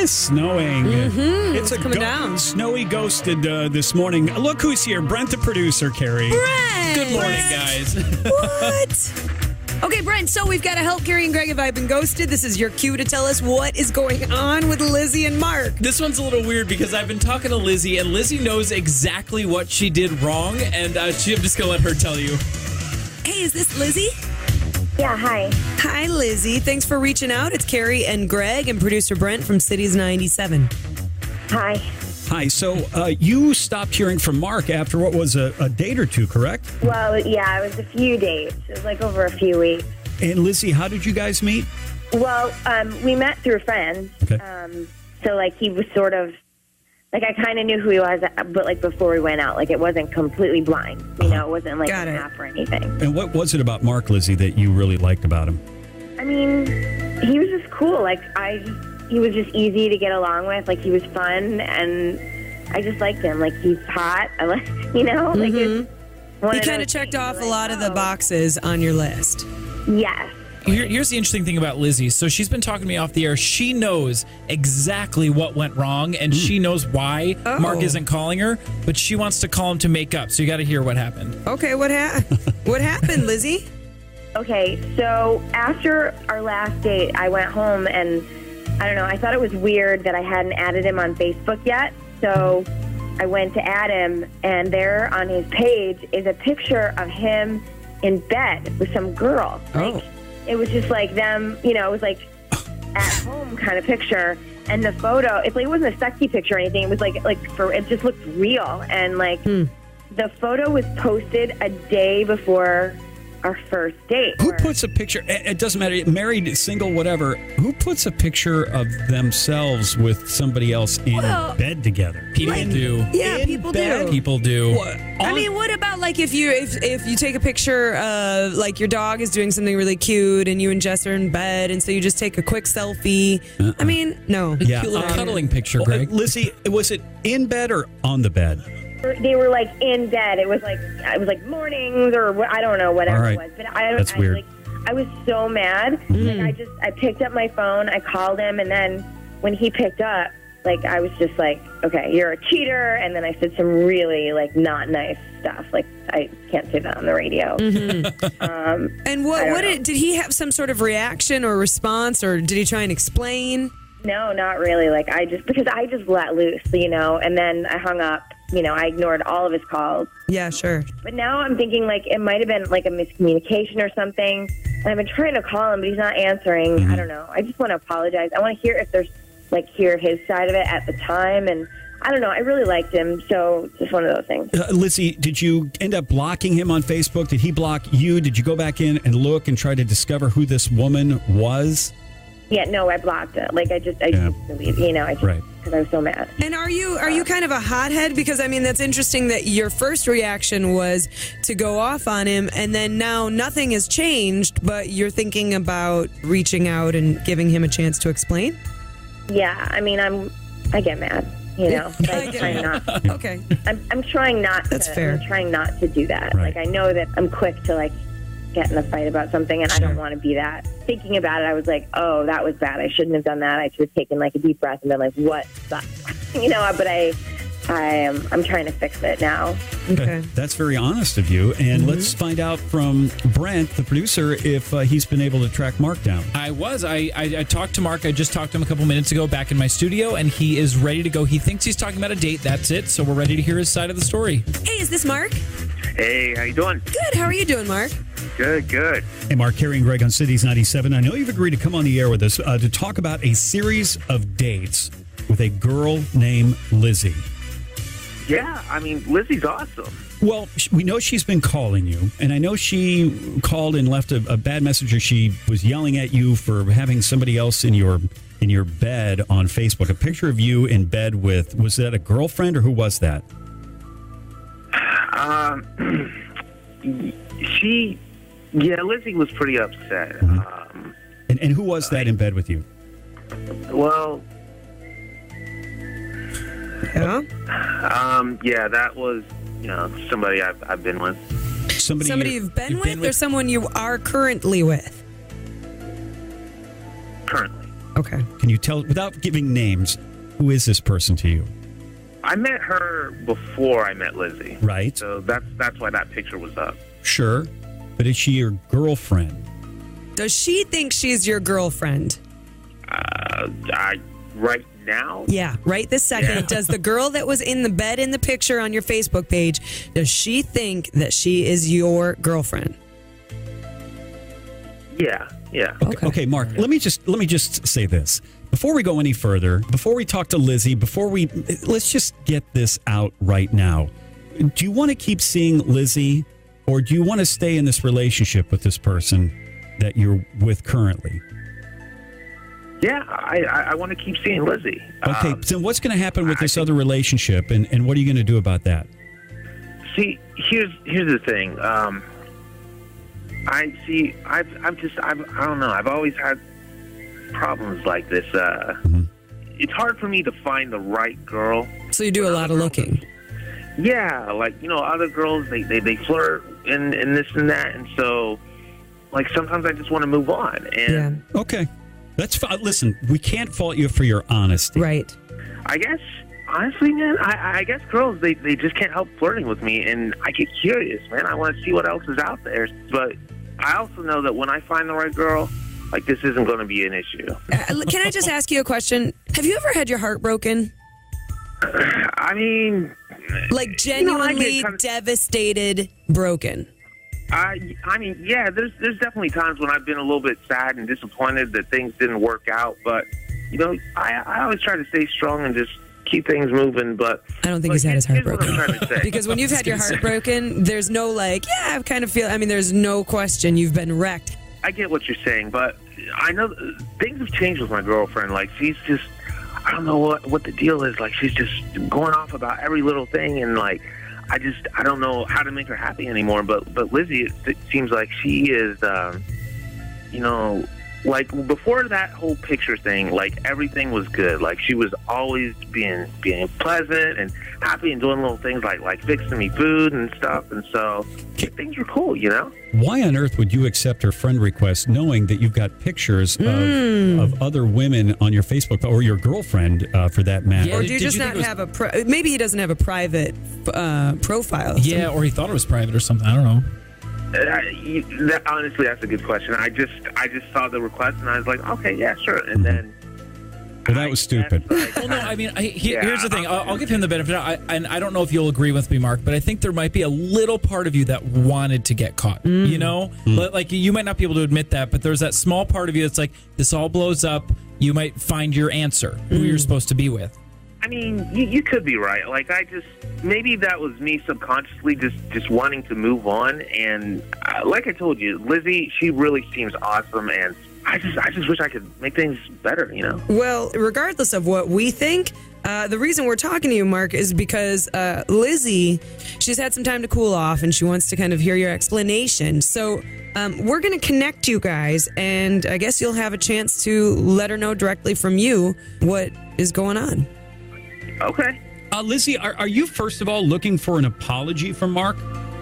is snowing. It's coming down. Snowy ghosted this morning. Look who's here. Brent, the producer, Carrie. Brent! Good morning, guys. What? Okay, Brent, so we've got to help Carrie and Greg if I've been ghosted. This is your cue to tell us what is going on with Lizzie and Mark. This one's a little weird because I've been talking to Lizzie, and Lizzie knows exactly what she did wrong, and I'm just going to let her tell you. Hey, is this Lizzie? Yeah, hi. Hi, Lizzie. Thanks for reaching out. It's Carrie and Greg and producer Brent from Cities 97. Hi. Hi. So you stopped hearing from Mark after what was a date or two, correct? Well, yeah, it was a few days. It was like over a few weeks. And Lizzie, how did you guys meet? Well, we met through friends. Okay. So, like, he was sort of, like, I kind of knew who he was, but, like, before we went out, like, it wasn't completely blind. You know, it wasn't, like, Got an it. app or anything. And what was it about Mark, Lizzie, that you really liked about him? I mean, he was just cool. Like, he was just easy to get along with. Like, he was fun, and I just liked him. Like, he's hot. I like, you know? Like, it's one He of kind those of checked things, off like, a lot of the oh. boxes on your list. Yes. Here's the interesting thing about Lizzie. So she's been talking to me off the air. She knows exactly what went wrong, and she knows why Mark isn't calling her, but she wants to call him to make up. So you got to hear what happened. Okay, what happened, Lizzie? Okay, so after our last date, I went home and I don't know, I thought it was weird that I hadn't added him on Facebook yet. So I went to add him, and there on his page is a picture of him in bed with some girl. Like, it was just like them, you know, it was like at home kind of picture. And the photo, it wasn't a sexy picture or anything. It was it just looked real. And like the photo was posted a day before our first date. Who puts a picture, it doesn't matter, married, single, whatever, who puts a picture of themselves with somebody else in bed together? People do. Yeah, In people bed? do. People do. I mean, what about like if you take a picture like your dog is doing something really cute and you and Jess are in bed, and so you just take a quick selfie? I mean, no. Yeah. A cuddling picture, Greg. Lizzie, was it in bed or on the bed? They were like in bed. It was like mornings or I don't know, whatever All right. it was. But I That's weird. Like, I was so mad. Like I picked up my phone, I called him, and then when he picked up, like I was just like, okay, you're a cheater. And then I said some really like not nice stuff. Like I can't say that on the radio. And did he have some sort of reaction or response, or did he try and explain? No, not really. Like I just let loose, you know. And then I hung up. You know, I ignored all of his calls. Yeah, sure. But now I'm thinking, like, it might have been, like, a miscommunication or something. And I've been trying to call him, but he's not answering. I don't know. I just want to apologize. I want to hear if there's, like, hear his side of it at the time. And I don't know. I really liked him. So just one of those things. Lizzie, did you end up blocking him on Facebook? Did he block you? Did you go back in and look and try to discover who this woman was? Yeah, no, I blocked it. Like, I just believe, you know, Right. because I was so mad. And are you kind of a hothead? Because, I mean, that's interesting that your first reaction was to go off on him, and then now nothing has changed, but you're thinking about reaching out and giving him a chance to explain? Yeah, I mean, I get mad, you know. But I'm trying not. Okay. I'm trying not That's to. fair. I'm trying not to do that. Right. Like, I know that I'm quick to, like, get in a fight about something, and I don't want to be that. Thinking about it, I was like, oh, that was bad. I shouldn't have done that. I should have taken like a deep breath and been like, what sucks? You know, but I'm trying to fix it now. Okay. That's very honest of you. And let's find out from Brent, the producer, if he's been able to track Mark down. I talked to Mark. I just talked to him a couple minutes ago back in my studio, and he is ready to go. He thinks he's talking about a date. That's it. So we're ready to hear his side of the story. Hey, is this Mark? Hey, how you doing? Good. How are you doing, Mark? Good. Hey, Mark, Carrie and Greg on Cities 97. I know you've agreed to come on the air with us to talk about a series of dates with a girl named Lizzie. Yeah, I mean, Lizzie's awesome. Well, we know she's been calling you, and I know she called and left a bad message, or she was yelling at you for having somebody else in your bed on Facebook. A picture of you in bed with, was that a girlfriend, or who was that? Lizzie was pretty upset. And who was that in bed with you? Well, Yeah. that was, somebody I've been with. Somebody you've been with, or someone you are currently with? Currently. Okay. Can you tell, without giving names, who is this person to you? I met her before I met Lizzie. Right. So that's why that picture was up. Sure. But is she your girlfriend? Does she think she's your girlfriend? Right now? Yeah, right this second. Yeah. Does the girl that was in the bed in the picture on your Facebook page, does she think that she is your girlfriend? Yeah. Okay, Mark, let me just say this. Before we go any further, before we talk to Lizzie, let's just get this out right now. Do you want to keep seeing Lizzie, or do you want to stay in this relationship with this person that you're with currently? Yeah, I want to keep seeing Lizzie. Okay, so what's going to happen with this other relationship, and what are you going to do about that? See, here's the thing. I don't know. I've always had problems like this. It's hard for me to find the right girl. So you do a lot of looking. Yeah, like, other girls, they flirt and this and that. And so, like, sometimes I just want to move on. And Okay. That's fine. Listen, we can't fault you for your honesty. Right. I guess, honestly, man, I guess girls, they just can't help flirting with me. And I get curious, man. I want to see what else is out there. But I also know that when I find the right girl, like, this isn't going to be an issue. Can I just ask you a question? Have you ever had your heart broken? I mean... Like, genuinely devastated, broken? I mean, yeah, there's definitely times when I've been a little bit sad and disappointed that things didn't work out. But, I always try to stay strong and just keep things moving. But I don't think he's had his heart here's what broken. I'm trying to say. Because when you've had your heart broken, there's no like, I kind of feel, there's no question you've been wrecked. I get what you're saying, but I know things have changed with my girlfriend. Like, she's just, I don't know what the deal is. Like, she's just going off about every little thing, and like, I don't know how to make her happy anymore. But Lizzie, it seems like she is, like, before that whole picture thing, like, everything was good. Like, she was always being pleasant and happy and doing little things like fixing me food and stuff. And so things were cool, Why on earth would you accept her friend request knowing that you've got pictures of other women on your Facebook, or your girlfriend for that matter? Yeah. Or do you just not have maybe he doesn't have a private profile. Yeah, or he thought it was private or something. I don't know. Honestly, that's a good question. I just saw the request and I was like, okay, yeah, sure. And then, well, that was stupid. Well, no, I mean, here's the thing. I'll give him the benefit. And I don't know if you'll agree with me, Mark, but I think there might be a little part of you that wanted to get caught. Like, you might not be able to admit that, but there's that small part of you that's like, this all blows up. You might find your answer, who you're supposed to be with. I mean, you could be right. Like, maybe that was me subconsciously just wanting to move on. And like I told you, Lizzie, she really seems awesome. And I just wish I could make things better, Well, regardless of what we think, the reason we're talking to you, Mark, is because Lizzie, she's had some time to cool off and she wants to kind of hear your explanation. So we're going to connect you guys, and I guess you'll have a chance to let her know directly from you what is going on. Okay. Lizzie, are you first of all looking for an apology from Mark?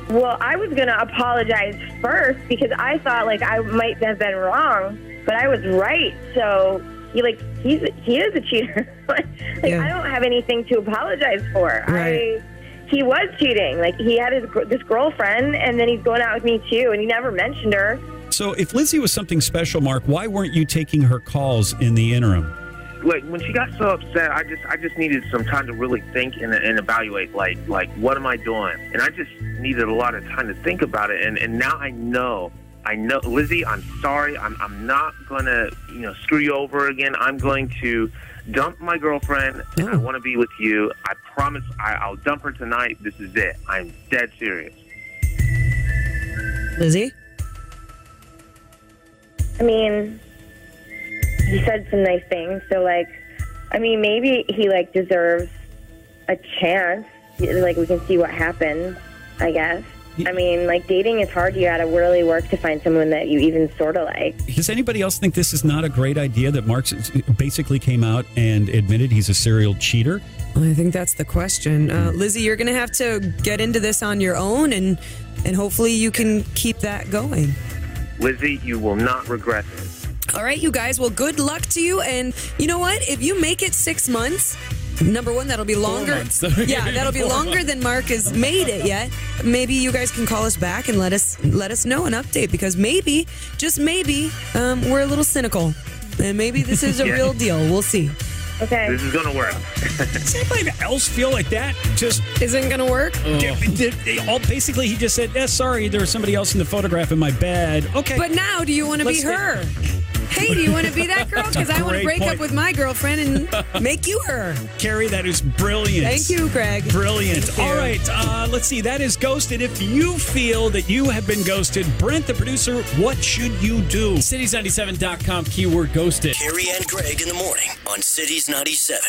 Well, I was going to apologize first because I thought, like, I might have been wrong, but I was right. So he is a cheater. I don't have anything to apologize for. Right. He was cheating. Like, he had this girlfriend, and then he's going out with me too, and he never mentioned her. So if Lizzie was something special, Mark, why weren't you taking her calls in the interim? Like, when she got so upset, I just needed some time to really think and evaluate, like what am I doing? And I just needed a lot of time to think about it. And now I know, Lizzie, I'm sorry. I'm not going to, screw you over again. I'm going to dump my girlfriend, and I want to be with you. I promise I'll dump her tonight. This is it. I'm dead serious. Lizzie? I mean, he said some nice things, so, like, maybe he, like, deserves a chance. Like, we can see what happens, I guess. I mean, like, dating is hard. You gotta really work to find someone that you even sort of like. Does anybody else think this is not a great idea, that Mark basically came out and admitted he's a serial cheater? I think that's the question. Lizzie, you're going to have to get into this on your own, and hopefully you can keep that going. Lizzie, you will not regret it. All right, you guys. Well, good luck to you. And you know what? If you make it 6 months, number one, that'll be longer. 4 months. Yeah, that'll be 4 longer months. than Mark has made it yet. Maybe you guys can call us back and let us know an update, because maybe, just maybe, we're a little cynical. And maybe this is a Yeah. real deal. We'll see. Okay. This is gonna work. Does anybody else feel like that? Just Isn't going to work? basically, he just said, sorry, there was somebody else in the photograph in my bed. Okay. But now, do you want to be Let's get- her? Hey, do you want to be that girl? Because I want to Great break point. up with my girlfriend and make you her. Carrie, that is brilliant. Thank you, Greg. Brilliant. Thank you. All right, let's see. That is Ghosted. If you feel that you have been ghosted, Brent, the producer, what should you do? Cities97.com, keyword ghosted. Carrie and Greg in the morning on Cities 97.